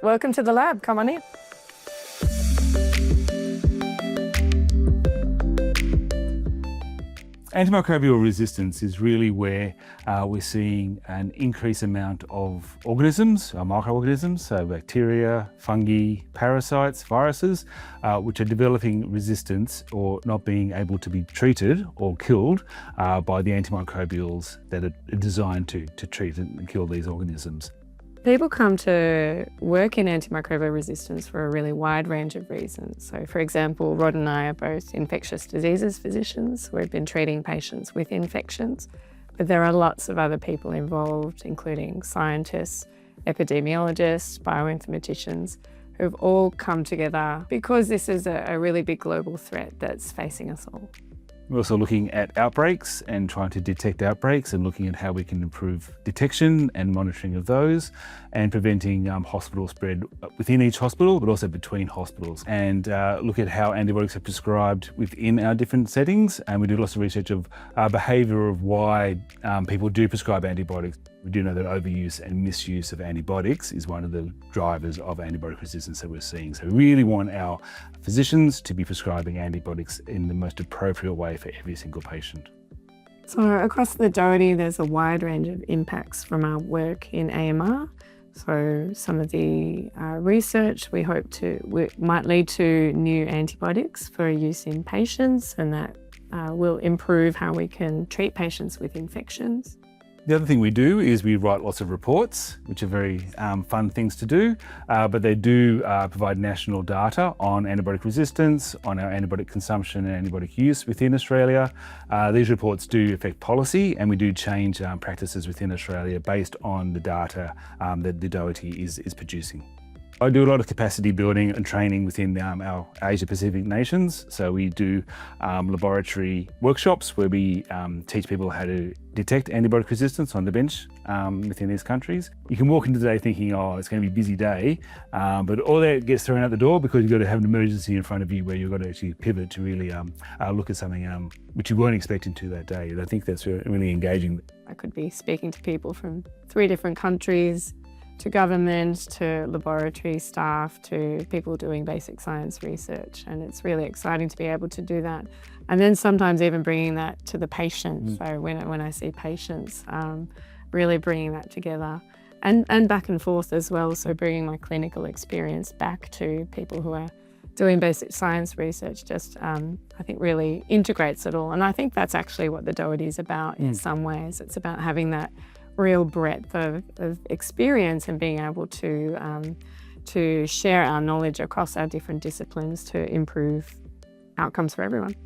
Welcome to the lab, come on in. Antimicrobial resistance is really where we're seeing an increased amount of organisms, microorganisms, so bacteria, fungi, parasites, viruses, which are developing resistance or not being able to be treated or killed by the antimicrobials that are designed to treat and kill these organisms. People come to work in antimicrobial resistance for a really wide range of reasons. So for example, Rod and I are both infectious diseases physicians. We've been treating patients with infections, but there are lots of other people involved, including scientists, epidemiologists, bioinformaticians, who've all come together because this is a really big global threat that's facing us all. We're also looking at outbreaks and trying to detect outbreaks and looking at how we can improve detection and monitoring of those and preventing hospital spread within each hospital, but also between hospitals, and look at how antibiotics are prescribed within our different settings. And we do lots of research of behaviour of why people do prescribe antibiotics. We do know that overuse and misuse of antibiotics is one of the drivers of antibiotic resistance that we're seeing. So we really want our physicians to be prescribing antibiotics in the most appropriate way for every single patient. So across the Doherty, there's a wide range of impacts from our work in AMR. So some of the research we hope might lead to new antibiotics for use in patients, and that will improve how we can treat patients with infections. The other thing we do is we write lots of reports, which are very fun things to do, but they do provide national data on antibiotic resistance, on our antibiotic consumption and antibiotic use within Australia. These reports do affect policy, and we do change practices within Australia based on the data that the Doherty is producing. I do a lot of capacity building and training within our Asia Pacific nations. So we do laboratory workshops where we teach people how to detect antibiotic resistance on the bench within these countries. You can walk into the day thinking, oh, it's going to be a busy day, but all that gets thrown out the door because you've got to have an emergency in front of you where you've got to actually pivot to really look at something which you weren't expecting to that day. And I think that's really engaging. I could be speaking to people from 3 different countries, to government, to laboratory staff, to people doing basic science research. And it's really exciting to be able to do that. And then sometimes even bringing that to the patient. So when I see patients, really bringing that together and back and forth as well. So bringing my clinical experience back to people who are doing basic science research just, I think, really integrates it all. And I think that's actually what the Doherty is about in some ways. It's about having that real breadth of experience and being able to share our knowledge across our different disciplines to improve outcomes for everyone.